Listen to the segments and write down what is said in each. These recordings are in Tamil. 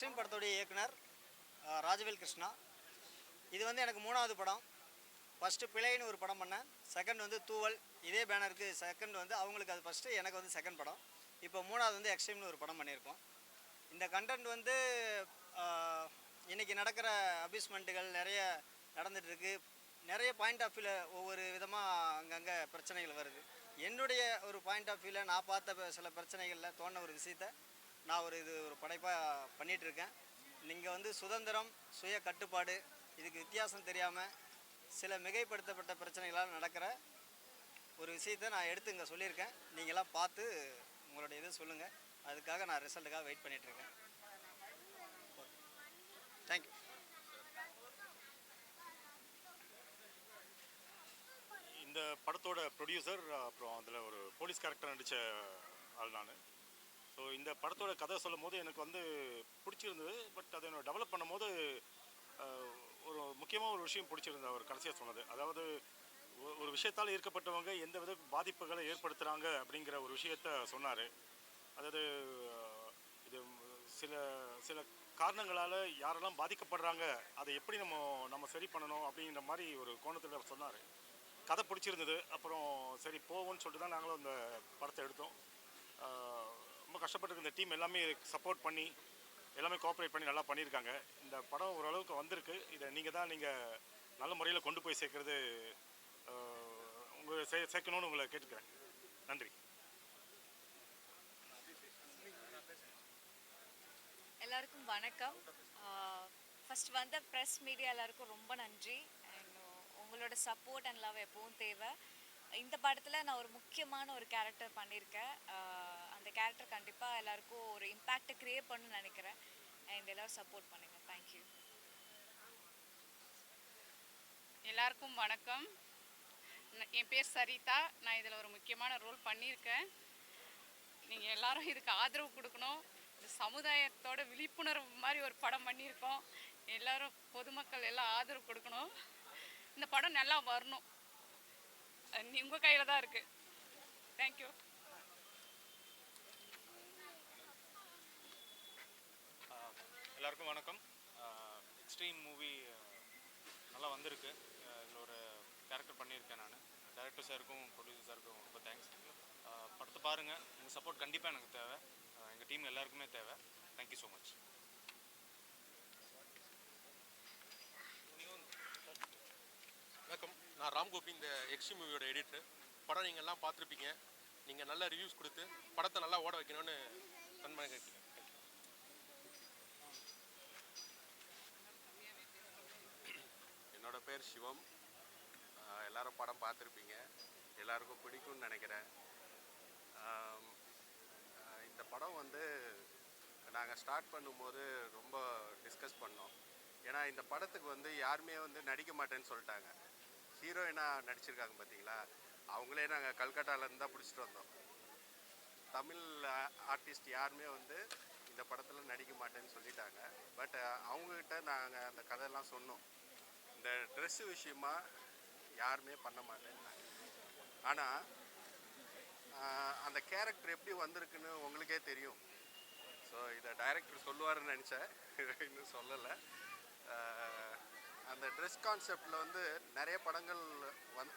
எக்ஸ்ட்ரீம் படத்துடைய இயக்குனர் ராஜவேல் கிருஷ்ணா. இது வந்து எனக்கு 3வது படம். ஃபஸ்ட்டு பிழைன்னு ஒரு படம் பண்ணேன். செகண்ட் வந்து தூவல், இதே பேனருக்கு செகண்ட் வந்து அவங்களுக்கு அது ஃபஸ்ட்டு, எனக்கு வந்து செகண்ட் படம். இப்போ 3வது வந்து எக்ஸ்ட்ரீம்னு ஒரு படம் பண்ணியிருக்கோம். இந்த கண்டென்ட் வந்து இன்றைக்கி நடக்கிற அபியூஸ்மெண்ட்டுகள் நிறைய நடந்துகிட்ருக்கு. நிறைய பாயிண்ட் ஆஃப் வியூவில் ஒவ்வொரு விதமாக அங்கங்கே பிரச்சனைகள் வருது. என்னுடைய ஒரு பாயிண்ட் ஆஃப் வியூவில் நான் பார்த்த சில பிரச்சனைகளில் தோணுன ஒரு விஷயத்தை நான் ஒரு படைப்பாக பண்ணிகிட்ருக்கேன். நீங்கள் வந்து சுதந்திரம், சுய கட்டுப்பாடு, இதுக்கு வித்தியாசம் தெரியாமல் சில மிகைப்படுத்தப்பட்ட பிரச்சனைகளால் நடக்கிற ஒரு விஷயத்தை நான் எடுத்து இங்கே சொல்லியிருக்கேன். நீங்களாம் பார்த்து உங்களுடைய இது சொல்லுங்கள். அதுக்காக நான் ரிசல்ட்டுக்காக வெயிட் பண்ணிகிட்ருக்கேன். தேங்க்யூ. இந்த படத்தோட ப்ரொடியூசர், அப்புறம் அதில் ஒரு போலீஸ் கேரக்டர் நடித்த ஆள் நான். ஸோ இந்த படத்தோட கதை சொல்லும் போது எனக்கு வந்து பிடிச்சிருந்தது. பட் அதை நான் டெவலப் பண்ணும் போது ஒரு முக்கியமாக ஒரு விஷயம் பிடிச்சிருந்தது அவர் கடைசியாக சொன்னது. அதாவது ஒரு விஷயத்தால் ஈர்க்கப்பட்டவங்க எந்த வித பாதிப்புகளை ஏற்படுத்துகிறாங்க அப்படிங்கிற ஒரு விஷயத்த சொன்னார். அதாவது இது சில சில காரணங்களால் யாரெல்லாம் பாதிக்கப்படுறாங்க, அதை எப்படி நம்ம சரி பண்ணணும் அப்படிங்கிற மாதிரி ஒரு கோணத்தில் சொன்னார். கதை பிடிச்சிருந்தது. அப்புறம் சரி போவோம்னு சொல்லிட்டு தான் நாங்களும் அந்த படத்தை எடுத்தோம். ரொம்ப கஷ்டப்பட்டு இந்த டீம் எல்லாமே சப்போர்ட் பண்ணி எல்லாமே கோஆப்ரேட் பண்ணி நல்லா பண்ணியிருக்காங்க. இந்த படம் ஓரளவுக்கு வந்திருக்கு. இதை நீங்கள் நல்ல முறையில் கொண்டு போய் சேர்க்கறது உங்களை சேர்க்கணும்னு உங்களை கேட்டுக்கிறேன். நன்றி. எல்லாருக்கும் வணக்கம். ஃபஸ்ட் வந்த ப்ரெஸ் மீடியா எல்லாருக்கும் ரொம்ப நன்றி. உங்களோட சப்போர்ட் அண்ட் லவ் எப்பவும் தேவை. இந்த படத்தில் நான் ஒரு முக்கியமான ஒரு கேரக்டர் பண்ணியிருக்கேன். அந்த கேரக்டர் கண்டிப்பாக எல்லாருக்கும் ஒரு இம்பேக்டை க்ரியேட் பண்ணணும்னு நினைக்கிறேன். அண்ட் எல்லோரும் சப்போர்ட் பண்ணுங்கள். தேங்க்யூ. எல்லாருக்கும் வணக்கம். என் பேர் சரிதா. நான் இதில் ஒரு முக்கியமான ரோல் பண்ணியிருக்கேன். நீங்கள் எல்லாரும் இதுக்கு ஆதரவு கொடுக்கணும். இந்த சமுதாயத்தோட விழிப்புணர்வு மாதிரி ஒரு படம் பண்ணியிருக்கோம். எல்லோரும் பொதுமக்கள் எல்லாம் ஆதரவு கொடுக்கணும். இந்த படம் நல்லா வரணும். உங்கள் கையில் தான் இருக்குது. தேங்க்யூ. எல்லாருக்கும் வணக்கம். எக்ஸ்ட்ரீம் மூவி நல்லா வந்திருக்கு. இதில் ஒரு கேரக்டர் பண்ணியிருக்கேன் நான். டைரக்டர் சாருக்கும் ப்ரொடியூசர் சாருக்கும் ரொம்ப தேங்க்ஸ். படத்தை பாருங்கள். உங்கள் சப்போர்ட் கண்டிப்பாக எனக்கு தேவை. எங்கள் டீம் எல்லாருக்குமே தேவை. Thank you so much. வணக்கம். நான் ராம்கோபி, இந்த எக்ஸ்ட்ரீம் மூவியோட எடிட்டர். படம் நீங்கள் எல்லாம் பார்த்துருப்பீங்க. நீங்கள் நல்ல ரிவ்யூஸ் கொடுத்து படத்தை நல்லா ஓட வைக்கணும்னு தன்மை கேட்குறேன். என்னோட பேர் சிவம். எல்லாரும் படம் பார்த்துருப்பீங்க. எல்லாருக்கும் பிடிக்கும்னு நினைக்கிறேன். இந்த படம் வந்து நாங்கள் ஸ்டார்ட் பண்ணும்போது ரொம்ப டிஸ்கஸ் பண்ணோம். ஏன்னா இந்த படத்துக்கு வந்து யாருமே வந்து நடிக்க மாட்டேன்னு சொல்லிட்டாங்க. ஹீரோயினாக நடிச்சிருக்காங்க பார்த்தீங்களா, அவங்களே நாங்கள் கல்கட்டாவிலேருந்து தான் பிடிச்சிட்டு வந்தோம். தமிழ் ஆர்டிஸ்ட் யாருமே வந்து இந்த படத்தில் நடிக்க மாட்டேன்னு சொல்லிட்டாங்க. பட் அவங்கக்கிட்ட நாங்கள் அந்த கதையெல்லாம் சொன்னோம். இந்த ட்ரெஸ்ஸு விஷயமா யாருமே பண்ண மாட்டேன்னாங்க. ஆனால் அந்த கேரக்டர் எப்படி வந்திருக்குன்னு உங்களுக்கே தெரியும். ஸோ இதை டைரக்டர் சொல்லுவாருன்னு நினச்சேன், இன்னும் சொல்லலை. அந்த ட்ரெஸ் கான்செப்டில் வந்து நிறைய படங்கள்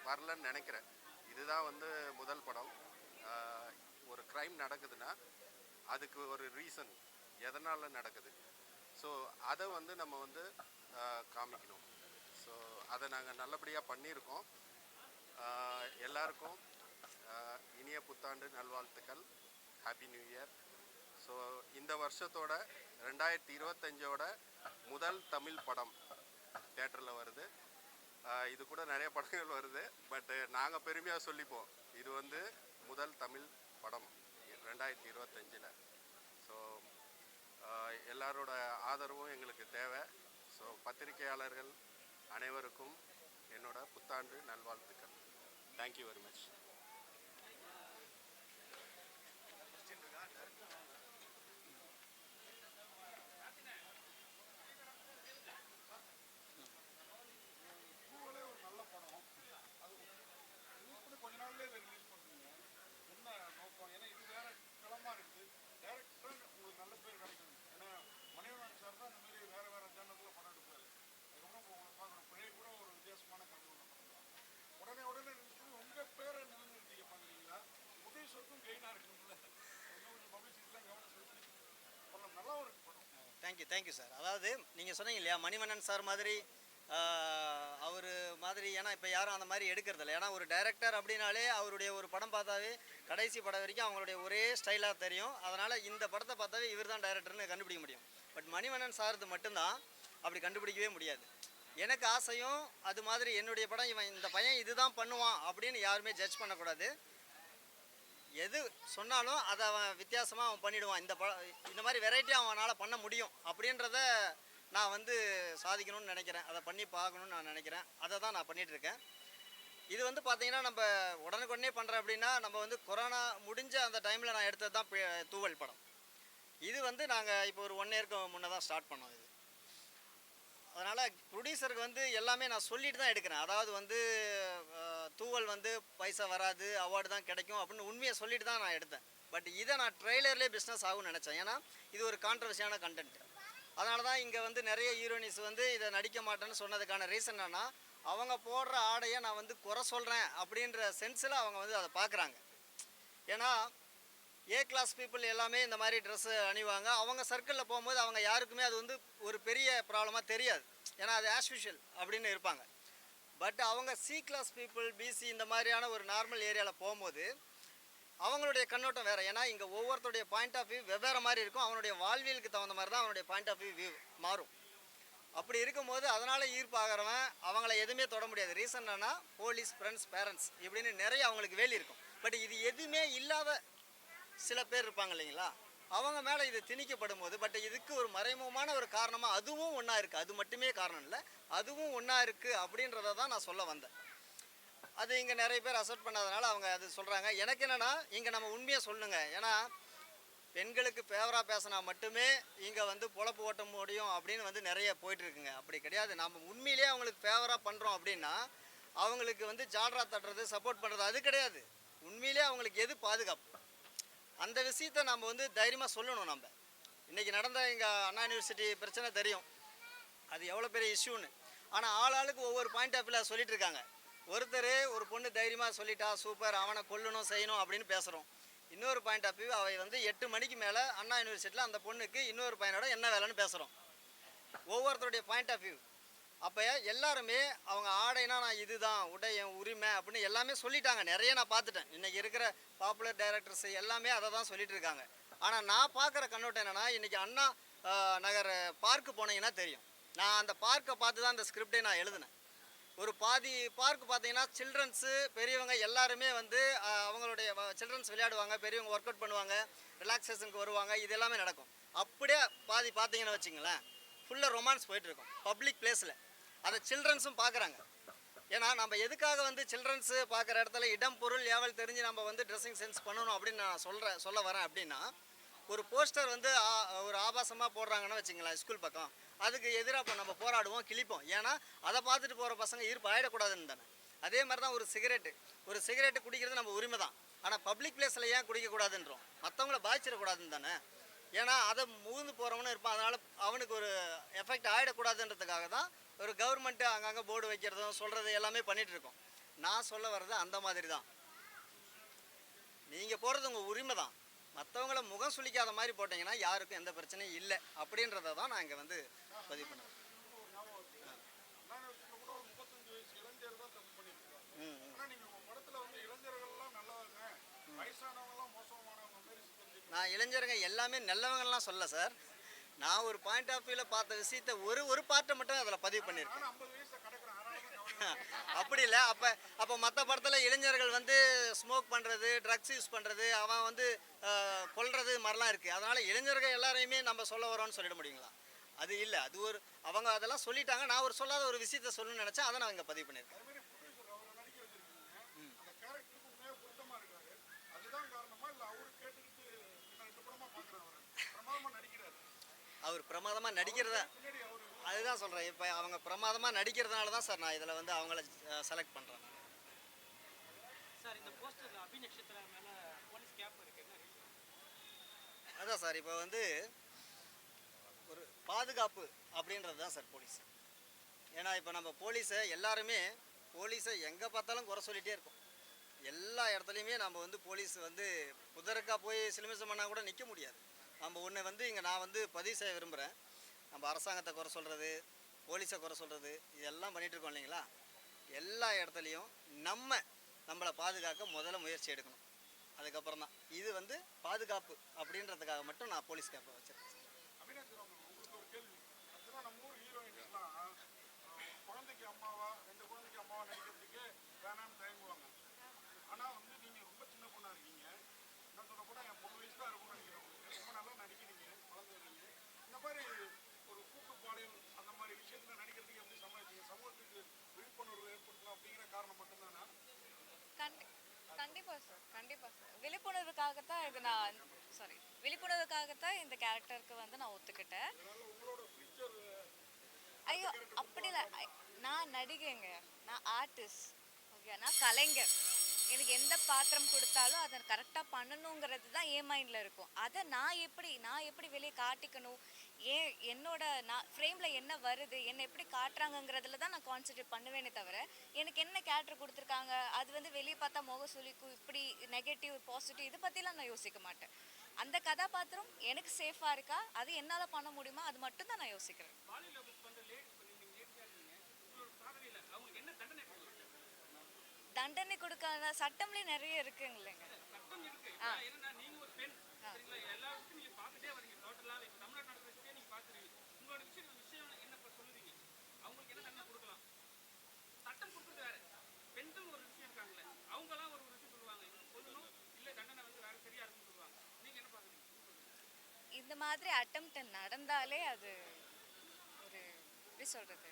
வரலன்னு நினைக்கிறேன். இதுதான் வந்து முதல் படம். ஒரு க்ரைம் நடக்குதுன்னா அதுக்கு ஒரு ரீசன், எதனால் நடக்குது. ஸோ அதை வந்து நம்ம வந்து காமிக்கணும். ஸோ அதை நாங்கள் நல்லபடியாக பண்ணியிருக்கோம். எல்லாருக்கும் இனிய புத்தாண்டு நல்வாழ்த்துக்கள். Happy new year. ஸோ இந்த வருஷத்தோட 2025ஓட முதல் தமிழ் படம் தியேட்டரில் வருது. இது கூட நிறைய படங்கள் வருது. பட்டு நாங்கள் பெருமையாக சொல்லிப்போம், இது வந்து முதல் தமிழ் படம் 2025. ஸோ எல்லாரோட ஆதரவும் எங்களுக்கு தேவை. ஸோ பத்திரிகையாளர்கள் அனைவருக்கும் என்னோட புத்தாண்டு நல்வாழ்த்துக்கள். Thank you very much. கொஞ்ச நாள்லேயே ரிலீஸ் பண்ணுறீங்க, என்ன நோக்கம்? ஏன்னா இது வேற களமாக இருக்குது. டேரக்டராக உங்களுக்கு நல்ல பேர் கிடைக்கணும். ஏன்னா மணிவண்ணன் தேங்க்யூ சார். அதாவது நீங்கள் சொன்னீங்க இல்லையா மணிவண்ணன் சார் மாதிரி அவர் மாதிரி, ஏன்னா இப்போ யாரும் அந்த மாதிரி எடுக்கிறதில்ல. ஏன்னா ஒரு டைரக்டர் அப்படின்னாலே அவருடைய ஒரு படம் பார்த்தாவே கடைசி படம் வரைக்கும் அவங்களுடைய ஒரே ஸ்டைலாக தெரியும். அதனால் இந்த படத்தை பார்த்தாவே இவர் தான் டைரக்டர்னு கண்டுபிடிக்க முடியும். பட் மணிவண்ணன் சார்து மட்டும்தான் அப்படி கண்டுபிடிக்கவே முடியாது. எனக்கு ஆசையும் அது மாதிரி என்னுடைய படம் இவன் இந்த பையன் இதுதான் பண்ணுவான் அப்படின்னு யாருமே ஜட்ஜ் பண்ணக்கூடாது. எது சொன்னாலும் அதை அவன் வித்தியாசமாக அவன் பண்ணிவிடுவான். இந்த மாதிரி வெரைட்டியாக அவனால் பண்ண முடியும் அப்படின்றத நான் வந்து சாதிக்கணும்னு நினைக்கிறேன். அதை பண்ணி பார்க்கணுன்னு நான் நினைக்கிறேன். அதை தான் நான் பண்ணிகிட்ருக்கேன். இது வந்து பார்த்தீங்கன்னா நம்ம உடனுக்குடனே பண்ணுறேன் அப்படின்னா, நம்ம வந்து கொரோனா முடிஞ்ச அந்த டைமில் நான் எடுத்தது தான் தூவல் படம். இது வந்து நாங்கள் இப்போ ஒரு 1 இயருக்கு முன்னே தான் ஸ்டார்ட் பண்ணோம் இது. அதனால் ப்ரொடியூசருக்கு வந்து எல்லாமே நான் சொல்லிட்டு தான் எடுக்கிறேன். அதாவது வந்து தூவல் வந்து பைசா வராது, அவார்டு தான் கிடைக்கும் அப்படின்னு உண்மையை சொல்லிட்டு தான் நான் எடுத்தேன். பட் இதை நான் ட்ரெய்லர்லேயே பிஸ்னஸ் ஆகும்னு நினச்சேன். ஏன்னா இது ஒரு கான்ட்ரவர்சியான கண்டென்ட். அதனால தான் இங்கே வந்து நிறைய ஹீரோயின்ஸ் வந்து இதை நடிக்க மாட்டேன்னு சொன்னதுக்கான ரீசன் என்னன்னா, அவங்க போடுற ஆடையை நான் வந்து குறை சொல்கிறேன் அப்படின்ற சென்ஸில் அவங்க வந்து அதை பார்க்குறாங்க. ஏன்னா ஏ கிளாஸ் பீப்புள் எல்லாமே இந்த மாதிரி ட்ரெஸ்ஸு அணிவாங்க. அவங்க சர்க்கிளில் போகும்போது அவங்க யாருக்குமே அது வந்து ஒரு பெரிய ப்ராப்ளமாக தெரியாது. ஏன்னா அது ஆஸ் யூஷுவல் அப்படின்னு இருப்பாங்க. பட் அவங்க சி கிளாஸ் பீப்புள், பிசி இந்த மாதிரியான ஒரு நார்மல் ஏரியாவில் போகும்போது அவங்களுடைய கண்ணோட்டம் வேறு. ஏன்னா இங்கே ஒவ்வொருத்தருடைய பாயிண்ட் ஆஃப் வியூ வெவ்வேறு மாதிரி இருக்கும். அவனுடைய வாழ்வியலுக்கு தகுந்த மாதிரி தான் அவனுடைய பாயிண்ட் ஆஃப் வியூ மாறும். அப்படி இருக்கும்போது அதனால் ஈர்ப்பாகிறவன் அவங்கள எதுவுமே தொட முடியாது. ரீசன் என்னன்னா போலீஸ், ஃப்ரெண்ட்ஸ், பேரண்ட்ஸ் இப்படின்னு நிறைய அவங்களுக்கு வேலி இருக்கும். பட் இது எதுவுமே இல்லாத சில பேர் இருப்பாங்க இல்லைங்களா, அவங்க மேலே இது திணிக்கப்படும் போது, பட் இதுக்கு ஒரு மறைமுகமான ஒரு காரணமாக அதுவும் ஒன்றா இருக்குது. அது மட்டுமே காரணம் இல்லை, அதுவும் ஒன்றா இருக்குது அப்படின்றத தான் நான் சொல்ல வந்தேன். அது இங்கே நிறைய பேர் அக்செப்ட் பண்ணாதனால அவங்க அது சொல்கிறாங்க. எனக்கு என்னென்னா இங்கே நம்ம உண்மையை சொல்லுங்க. ஏன்னா பெண்களுக்கு ஃபேவராக பேசினா மட்டுமே இங்கே வந்து பொழப்பு ஓட்ட முடியும் அப்படின்னு வந்து நிறைய போயிட்டுருக்குங்க. அப்படி கிடையாது. நம்ம உண்மையிலே அவங்களுக்கு ஃபேவராக பண்ணுறோம் அப்படின்னா அவங்களுக்கு வந்து ஜால்ரா தட்டுறது, சப்போர்ட் பண்ணுறது அது கிடையாது. உண்மையிலே அவங்களுக்கு எது பாதுகாப்பு, அந்த விஷயத்தை நம்ம வந்து தைரியமாக சொல்லணும். நம்ம இன்றைக்கி நடந்த எங்கள் அண்ணா யூனிவர்சிட்டி பிரச்சனை தெரியும், அது எவ்வளோ பெரிய இஷ்யூன்னு. ஆனால் ஆளாளுக்கு ஒவ்வொரு பாயிண்ட் ஆஃப் வியூவில் சொல்லிட்டு இருக்காங்க. ஒருத்தர் ஒரு பொண்ணு தைரியமாக சொல்லிட்டா சூப்பர், அவனை கொல்லணும் செய்யணும் அப்படின்னு பேசுகிறோம். இன்னொரு பாயிண்ட் ஆஃப் வியூ அவை வந்து 8 மணிக்கு மேலே அண்ணா யூனிவர்சிட்டியில் அந்த பொண்ணுக்கு இன்னொரு பையனோட என்ன வேலைன்னு பேசுகிறோம். ஒவ்வொருத்தருடைய பாயிண்ட் ஆஃப் வியூ. அப்போ எல்லாருமே அவங்க ஆடைனா நான் இதுதான் உடை என் உரிமை அப்படின்னு எல்லாமே சொல்லிட்டாங்க. நிறைய நான் பார்த்துட்டேன். இன்றைக்கி இருக்கிற பாப்புலர் டைரக்டர்ஸ் எல்லாமே அதை தான் சொல்லிட்டு இருக்காங்க. ஆனால் நான் பார்க்குற கண்ணோட்டம் என்னென்னா, இன்றைக்கி அண்ணா நகர் பார்க்கு போனீங்கன்னா தெரியும். நான் அந்த பார்க்கை பார்த்து தான் அந்த ஸ்கிரிப்டே நான் எழுதினேன். ஒரு பாதி பார்க் பார்த்தீங்கன்னா சில்ட்ரன்ஸு, பெரியவங்க எல்லாருமே வந்து அவங்களுடைய சில்ட்ரன்ஸ் விளையாடுவாங்க, பெரியவங்க ஒர்க் அவுட் பண்ணுவாங்க, ரிலாக்ஸேஷனுக்கு வருவாங்க, இது எல்லாமே நடக்கும். அப்படியே பாதி பார்த்தீங்கன்னு வச்சுங்களேன், ஃபுல்லாக ரொமான்ஸ் போயிட்டுருக்கும் பப்ளிக் பிளேஸில். அதை சில்ட்ரன்ஸும் பார்க்குறாங்க. ஏன்னா நம்ம எதுக்காக வந்து சில்ட்ரன்ஸு பார்க்குற இடத்துல இடம் பொருள் ஏவல் தெரிஞ்சு நம்ம வந்து ட்ரெஸ்ஸிங் சென்ஸ் பண்ணணும் அப்படின்னு நான் சொல்ல வரேன். அப்படின்னா ஒரு போஸ்டர் வந்து ஒரு ஆபாசமாக போடுறாங்கன்னு வச்சுங்களேன் ஸ்கூல் பக்கம், அதுக்கு எதிராக நம்ம போராடுவோம், கிழிப்போம். ஏன்னா அதை பார்த்துட்டு போகிற பசங்க ஈர்ப்பு ஆகிடக்கூடாதுன்னு தானே. அதே மாதிரி தான் ஒரு சிகரெட்டு குடிக்கிறது நம்ம உரிமை தான். ஆனால் பப்ளிக் பிளேஸில் ஏன் குடிக்கக்கூடாதுன்றோம், மற்றவங்கள பாதிச்சிடக்கூடாதுன்னு தானே. ஏன்னா அதை மூந்து போகிறவனும் இருப்பான், அதனால் அவனுக்கு ஒரு எஃபெக்ட் ஆகிடக்கூடாதுன்றதுக்காக தான் ஒரு கவர்மெண்ட்டு அங்கங்கே போர்டு வைக்கிறதும் சொல்கிறது எல்லாமே பண்ணிகிட்டு இருக்கோம். நான் சொல்ல வர்றது அந்த மாதிரி தான். நீங்கள் போடுறது உங்கள் உரிமை தான். மற்றவங்கள முகம் சுளிக்காத மாதிரி போட்டிங்கன்னா யாருக்கும் எந்த பிரச்சனையும் இல்லை அப்படின்றத தான் நான் இங்கே வந்து பதிவு பண்ணுறேன். நான் இளைஞருங்க எல்லாமே நல்லவங்கலாம் சொல்ல சார். நான் ஒரு பாயிண்ட் ஆஃப் வியூவில் பார்த்த விஷயத்தை ஒரு பார்ட்டை மட்டும் அதில் பதிவு பண்ணியிருக்கேன். அப்படி இல்லை. அப்போ மற்ற படத்தில் இளைஞர்கள் வந்து ஸ்மோக் பண்ணுறது, ட்ரக்ஸ் யூஸ் பண்ணுறது, அவன் வந்து கொல்றது மாதிரிலாம் இருக்குது. அதனால் இளைஞர்கள் எல்லாரையுமே நம்ம சொல்ல வரோன்னு சொல்லிட முடியுங்களா? அது இல்லை. அது ஒரு அவங்க அதெல்லாம் சொல்லிட்டாங்க. நான் ஒரு சொல்லாத ஒரு விஷயத்த சொல்லணும்னு நினச்சேன், அதை நான் இங்கே பதிவு பண்ணியிருக்கேன். அவர் பிரமாதமாக நடிக்கிறத அதுதான் சொல்கிறேன். இப்போ அவங்க பிரமாதமாக நடிக்கிறதுனால தான் சார் நான் இதில் வந்து அவங்கள செலக்ட் பண்ணுறேன். அதான் சார், இப்போ வந்து ஒரு பாதுகாப்பு அப்படின்றது தான் சார் போலீஸ். ஏன்னா இப்போ நம்ம போலீஸை எங்கே பார்த்தாலும் குறை சொல்லிகிட்டே இருக்கோம். எல்லா இடத்துலையுமே நம்ம வந்து போலீஸ் வந்து குதிரைக்கா போய் சிலுமிசம் பண்ணால் கூட நிற்க முடியாது. நம்ம ஒன்று வந்து இங்கே நான் வந்து பதிவு செய்ய விரும்புகிறேன். நம்ம அரசாங்கத்தை குறை சொல்கிறது, போலீஸை குறை சொல்கிறது, இதெல்லாம் பண்ணிகிட்டு இருக்கோம் இல்லைங்களா? எல்லா இடத்துலையும் நம்மளை பாதுகாக்க முதல்ல முயற்சி எடுக்கணும். அதுக்கப்புறம் தான் இது வந்து பாதுகாப்பு அப்படின்றதுக்காக மட்டும் நான் போலீஸ் கேப்பை வச்சுருக்கேன். அபிநேஷ் உங்களுக்கு ஒரு கேள்வி. ஆக்சுவலாக நம்ம ஊர் ஹீரோயின்ஸ்லாம் குழந்தைக்கு அம்மாவா 2 குழந்தைக்கு அம்மாவா நடிக்கிறதுக்கே வேணாம்னு தயங்குவாங்க. ஆனால் வந்து நீங்கள் ரொம்ப சின்ன பொண்ணாக இருக்கீங்க. நான் சொல்ல கூட என் பொண்ணு வயசு தான் இருக்கும்னு நினைக்கிறேன். உங்களுக்கு ரொம்ப நல்லா நடிக்கிறீங்க, வளர்ந்துருக்கீங்க. இந்த மாதிரி ஒரு கூட்டு பாலியல் அந்த மாதிரி விஷயத்தில் நடிக்கிறதுக்கு எப்படி சமாளிச்சீங்க? சமூகத்துக்கு விழிப்புணர்வு ஏற்படுத்தணும் அப்படிங்கிற காரணம் மட்டும்தானா? கண்டிப்பாக சார், கண்டிப்பாக சார். விழிப்புணர்வுக்காகத்தான் இது நான் விழிப்புணர்வுக்காகத்தான் இந்த கேரக்டருக்கு வந்து நான் ஒத்துக்கிட்டேன். அதனால உங்களோட ஃபியூச்சர் ஐயோ அப்படி இல்லை. நான் நடிகைங்க, நான் ஆர்டிஸ்ட், ஓகே, நான் கலைஞர். எனக்கு எந்த பாத்திரம் கொடுத்தாலும் அதை கரெக்டாக பண்ணணுங்கிறது தான் என் மைண்டில் இருக்கும். அதை நான் எப்படி வெளியே காட்டிக்கணும், என்னோட ஃப்ரேமில் என்ன வருது, என்னை எப்படி காட்டுறாங்கங்கிறதுல தான் நான் கான்சென்ட்ரேட் பண்ணுவேனே தவிர எனக்கு என்ன கேரக்டர் கொடுத்துருக்காங்க அது வந்து வெளியே பார்த்தா முகம் சுளிக்கும், இப்படி நெகட்டிவ் பாசிட்டிவ் இதை பற்றிலாம் நான் யோசிக்க மாட்டேன். அந்த கதாபாத்திரம் எனக்கு சேஃபாக இருக்கா, அது என்னால் பண்ண முடியுமா, அது மட்டும் தான் நான் யோசிக்கிறேன். தண்டனை கொடுக்காத சட்டம்லேயே நிறைய இருக்குங்க இல்லைங்க. இந்த மாதிரி அட்டெம்ப்ட் நடந்தாலே அது ஒரு எப்படி சொல்கிறது,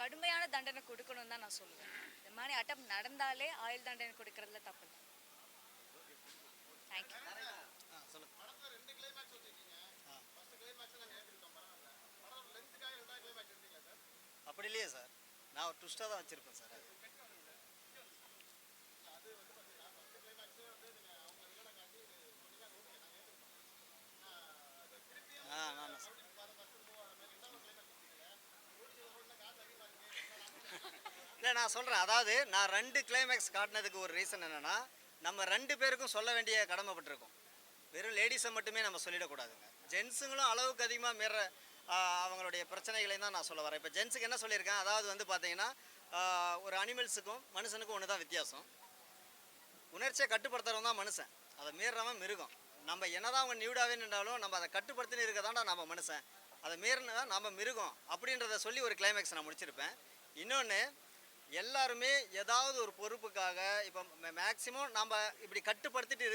கடுமையான தண்டனை கொடுக்கணும்னு தான் நான் சொல்லுவேன். இந்த மாதிரி அட்டெம்ப்ட் நடந்தாலே ஆயுள் தண்டனை கொடுக்கறதுல தப்பு இல்லை. தேங்க்யூ. சொல்லுங்கள். அப்படி இல்லையே சார், நான் ஒரு ட்விஸ்ட்டாக தான் வச்சுருப்பேன் சார். அது நான் இல்லை நான் சொல்கிறேன். அதாவது நான் 2 கிளைமேக்ஸ் காட்டினதுக்கு ஒரு ரீசன் என்னென்னா, நம்ம 2 பேருக்கும் சொல்ல வேண்டிய கடமைப்பட்டிருக்கோம். வெறும் லேடிஸை மட்டுமே நம்ம சொல்லிடக்கூடாதுங்க. ஜென்ஸுங்களும் அளவுக்கு அதிகமாக மீற அவங்களுடைய பிரச்சனைகளையும் தான் நான் சொல்ல வரேன். இப்போ ஜென்ஸுக்கு என்ன சொல்லியிருக்கேன், அதாவது வந்து பார்த்தீங்கன்னா ஒரு அனிமல்ஸுக்கும் மனுஷனுக்கும் ஒன்று தான் வித்தியாசம். உணர்ச்சியை கட்டுப்படுத்துறவன் தான் மனுஷன், அதை மீறவன் மிருகம். நம்ம என்னதான் அவங்க நியூடாகவே நின்றாலும் நம்ம அதை கட்டுப்படுத்தின்னு இருக்க தான்டா நம்ம மனுஷன், அதை மீறினா நம்ம மிருகம் அப்படின்றத சொல்லி ஒரு கிளைமேக்ஸ் நான் முடிச்சிருப்பேன். இன்னொன்று, எல்லாருமே ஏதாவது ஒரு பொறுப்புக்காக இப்போ மேக்சிமம் நம்ம இப்படி கட்டுப்படுத்திட்டு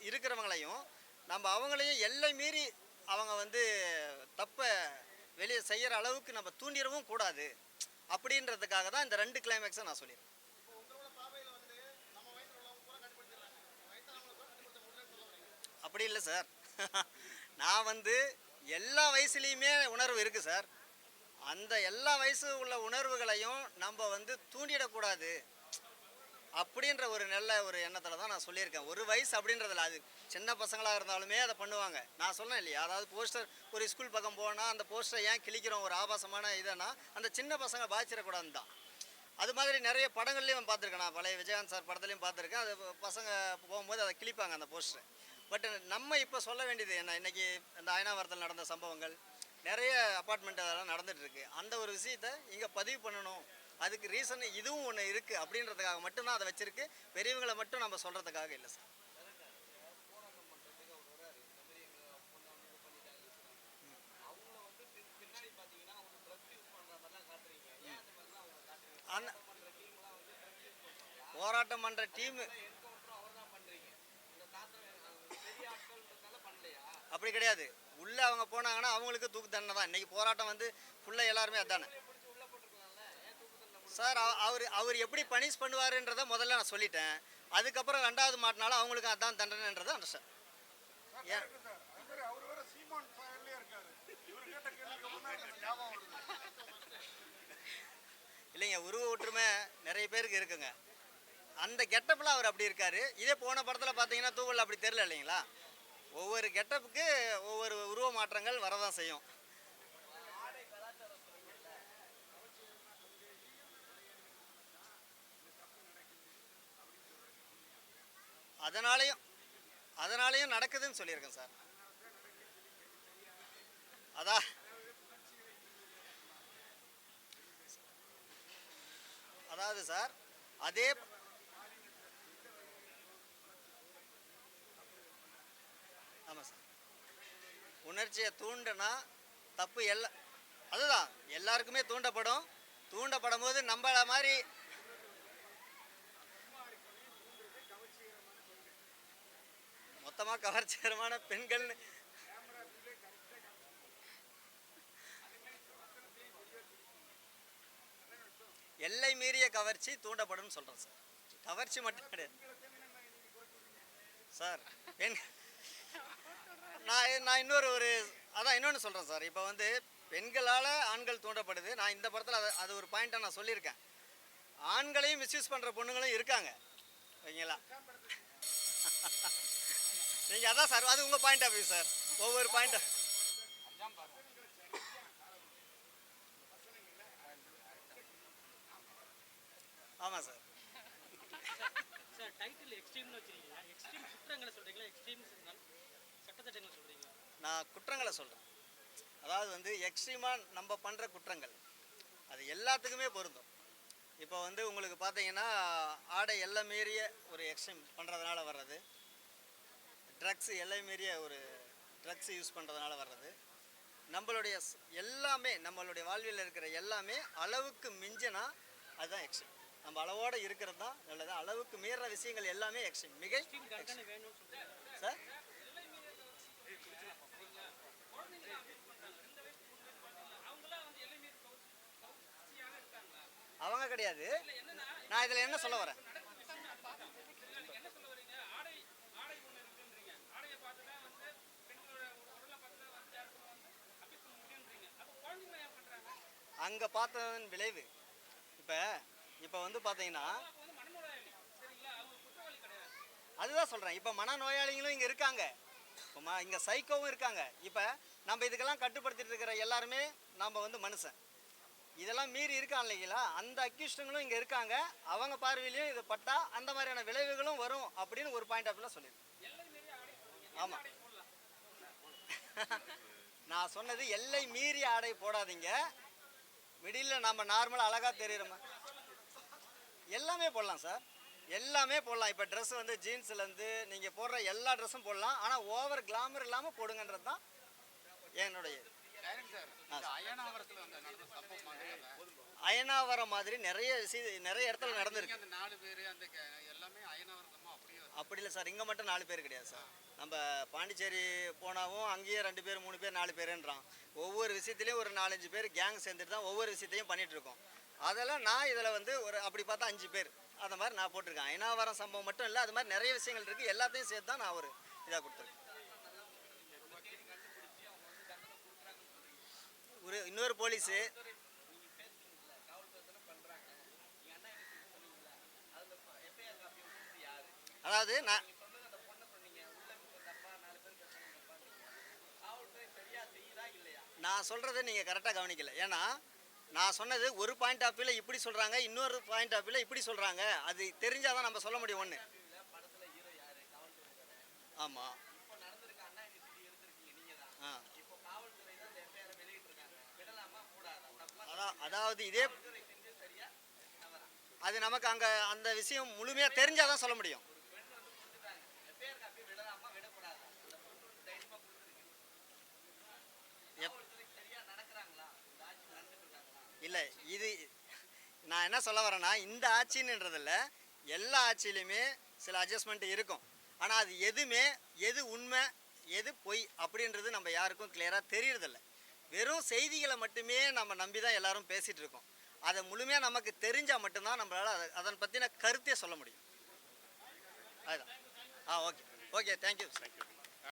இருக்கிறவங்களையும் நம்ம அவங்களையும் எல்லை மீறி அவங்க வந்து தப்பை வெளியே செய்கிற அளவுக்கு நம்ம தூண்டிடவும் கூடாது அப்படின்றதுக்காக தான் இந்த 2 கிளைமேக்ஸை நான் சொல்லியிருக்கேன். அப்படி இல்லை சார். நான் வந்து எல்லா வயசுலேயுமே உணர்வு இருக்குது சார். அந்த எல்லா வயசு உள்ள உணர்வுகளையும் நம்ம வந்து தூண்டிடக்கூடாது அப்படின்ற ஒரு நல்ல ஒரு எண்ணத்தில் தான் நான் சொல்லியிருக்கேன். ஒரு வயசு அப்படின்றதில்ல, அது சின்ன பசங்களாக இருந்தாலுமே அதை பண்ணுவாங்க. நான் சொன்னேன் இல்லையா, அதாவது போஸ்டர் ஒரு ஸ்கூல் பக்கம் போனால் அந்த போஸ்டரை ஏன் கிழிக்கிறோம், ஒரு ஆபாசமான இதனா அந்த சின்ன பசங்க பாதிச்சிடக்கூடாதுன்னு தான். அது மாதிரி நிறைய படங்கள்லையும் பார்த்துருக்கேன். நான் பழைய விஜயகாந்த் சார் படத்துலையும் பார்த்துருக்கேன். அது பசங்க போகும்போது அதை கிழிப்பாங்க அந்த போஸ்டரை. பட் நம்ம இப்போ சொல்ல வேண்டியது என்ன, இன்றைக்கி இந்த அயனாவரத்தில் நடந்த சம்பவங்கள் நிறைய அப்பார்ட்மெண்ட் அதெல்லாம் நடந்துகிட்ருக்கு. அந்த ஒரு விஷயத்தை இங்கே பதிவு பண்ணணும், அதுக்கு ரீசன் இதுவும் ஒன்று இருக்குது அப்படின்றதுக்காக மட்டும்தான் அதை வச்சுருக்கு. பெரியவங்களை மட்டும் நம்ம சொல்கிறதுக்காக இல்லை சார். அந்த போராட்டம் பண்ணுற டீமு அப்படி கிடையாது. உள்ளே அவங்க போனாங்கன்னா அவங்களுக்கு தூக்கு தண்டனை தான். இன்றைக்கி போராட்டம் வந்து ஃபுல்லாக எல்லாருமே அதானே சார். அவர் எப்படி பனிஷ் பண்ணுவாருன்றதை முதல்ல நான் சொல்லிட்டேன். அதுக்கப்புறம் 2வது மாட்டினாலும் அவங்களுக்கு அதான் தண்டனைன்றதை அண்டர்ஸ்டாண்ட். ஏன் அவர் வேற சீமான் சாயல்லே இருக்காரு. இவர் கேட்ட கேள்விக்கு அப்புறம் எனக்கு ஞாபகம் வருது. இல்லைங்க, உருவ ஒற்றுமை நிறைய பேருக்கு இருக்குங்க. அந்த கெட்டப்பில் அவர் அப்படி இருக்கார். இதே போன படத்தில் பார்த்தீங்கன்னா தூவல் அப்படி தெரியல இல்லைங்களா. ஒவ்வொரு கெட்டப்புக்கு ஒவ்வொரு உருவ மாற்றங்கள் வரதான் செய்யும். அதனாலையும் நடக்குதுன்னு சொல்லியிருக்கேன் சார். அதான் அதாவது சார் அதே ஆமாம் சார், உணர்ச்சியை தூண்டுனா தப்பு அதுதான் எல்லாருக்குமே தூண்டப்படும் போது நம்மள மாதிரி மொத்தமாக கவர்ச்சிகரமான பெண்கள்னு எல்லை மீறிய கவர்ச்சி தூண்டப்படும் சொல்கிறேன் சார். கவர்ச்சி மட்டும் கிடையாது சார். நான் இன்னொன்று சொல்கிறேன் சார். இப்போ வந்து பெண்களால் ஆண்கள் தூண்டப்படுது. நான் இந்த படத்தில் அது ஒரு பாயிண்ட்டாக நான் சொல்லியிருக்கேன். ஆண்களையும் மிஸ்யூஸ் பண்ணுற பொண்ணுங்களும் இருக்காங்க ஓகேங்களா. நீங்கள் அதான் சார், அது உங்கள் பாயிண்ட் ஆஃப் வியூ சார். ஒவ்வொரு பாயிண்ட் ஆமாம் சார். சார் டைட்டில் எக்ஸ்ட்ரீம்னு வச்சிருக்கீங்க. எக்ஸ்ட்ரீம் குற்றங்களை சொல்கிறீங்களா, எக்ஸ்ட்ரீம் சட்டத்திட்டங்களை சொல்கிறீங்களா? நான் குற்றங்களை சொல்கிறேன். அதாவது வந்து எக்ஸ்ட்ரீமாக நம்ம பண்ணுற குற்றங்கள் அது எல்லாத்துக்குமே பொருந்தும். இப்போ வந்து உங்களுக்கு பார்த்தீங்கன்னா ஆடை எல்லை மீறிய ஒரு எக்ஸ்ட்ரீம் பண்ணுறதுனால வர்றது, ட்ரக்ஸ் எல்லை மீறிய ஒரு ட்ரக்ஸ் யூஸ் பண்ணுறதுனால வர்றது, நம்மளுடைய எல்லாமே நம்மளுடைய வாழ்வில் இருக்கிற எல்லாமே அளவுக்கு மிஞ்சினா அதுதான் எக்ஸ்ட்ரீம். நம்ம அளவோடு இருக்கிறது தான் நல்லது. அளவுக்கு மீற விஷயங்கள் எல்லாமே எக்ஸ்ட்ரீம். மிக சார் அவங்க கிடையாது. நான் இதில் என்ன சொல்ல வரேன், அங்கே பார்த்ததன் விளைவு. இப்போ வந்து பார்த்தீங்கன்னா அதுதான் சொல்கிறேன். இப்போ மனநோயாளிகளும் இங்கே இருக்காங்க, இப்போ இங்கே சைக்கோவும் இருக்காங்க. இப்போ நம்ம இதுக்கெல்லாம் கட்டுப்படுத்திட்டு இருக்கிற எல்லாருமே நம்ம வந்து மனுஷன். இதெல்லாம் மீறி இருக்கான் இல்லைங்களா, அந்த அக்யூஸ்டுங்களும் இங்கே இருக்காங்க. அவங்க பார்வையிலையும் இது பட்டா அந்த மாதிரியான விளைவுகளும் வரும் அப்படின்னு ஒரு பாயிண்ட் ஆஃப் வியூவில் சொல்லியிருக்கேன். ஆமாம், நான் சொன்னது எல்லை மீறி ஆடை போடாதீங்க. மிடில் நம்ம நார்மலாக அழகாக தெரியுறோமா எல்லாமே போடலாம் சார், எல்லாமே போடலாம். இப்போ ட்ரெஸ் வந்து ஜீன்ஸ்லேருந்து நீங்கள் போடுற எல்லா ட்ரெஸ்ஸும் போடலாம். ஆனால் ஓவர் கிளாமர் இல்லாமல் போடுங்கன்றது தான் என்னுடைய. அயனாவரம் மாதிரி நிறைய இடத்துல நடந்திருக்கு. அப்படி இல்லை சார், இங்கே மட்டும் 4 பேர் கிடையாது சார். நம்ம பாண்டிச்சேரி போனாவும் அங்கேயே 2 பேர் 3 பேர் 4 பேருன்றான். ஒவ்வொரு விஷயத்துலையும் ஒரு 4-5 பேர் கேங் சேர்ந்துட்டு தான் ஒவ்வொரு விஷயத்தையும் பண்ணிகிட்ருக்கோம். அதெல்லாம் நான் இதில் வந்து ஒரு அப்படி பார்த்தா 5 பேர் அந்த மாதிரி நான் போட்டிருக்கேன். அயனாவரம் சம்பவம் மட்டும் இல்லை, அது மாதிரி நிறைய விஷயங்கள் இருக்குது. எல்லாத்தையும் சேர்த்து தான் நான் ஒரு இதாக கொடுத்துருக்கேன். இன்னொரு போலீஸு அதாவது நான் சொல்கிறத நீங்கள் கரெக்டாக கவனிக்கல. ஏன்னா நான் சொன்னது ஒரு பாயிண்ட் ஆஃப் வியூவில் இப்படி சொல்கிறாங்க, இன்னொரு பாயிண்ட் ஆஃப் வியூவில் இப்படி சொல்கிறாங்க. அது தெரிஞ்சால் தான் நம்ம சொல்ல முடியும் ஒன்று. ஆமாம், அதாவது இதே அது நமக்கு அங்கே அந்த விஷயம் முழுமையாக தெரிஞ்சால் தான் சொல்ல முடியும். இல்லை, இது நான் என்ன சொல்ல வரேன்னா, இந்த ஆட்சின்றதில்ல, எல்லா ஆட்சியிலையுமே சில அட்ஜஸ்ட்மெண்ட் இருக்கும். ஆனால் அது எது உண்மை எது பொய் அப்படின்றது நம்ம யாருக்கும் கிளியராக தெரியறதில்ல. வெறும் செய்திகளை மட்டுமே நம்ம நம்பி தான் எல்லாரும் பேசிகிட்டு இருக்கோம். அதை முழுமையாக நமக்கு தெரிஞ்சால் மட்டும்தான் நம்மளால் அதன் பற்றின கருத்தே சொல்ல முடியும். அதுதான். Okay, thank you.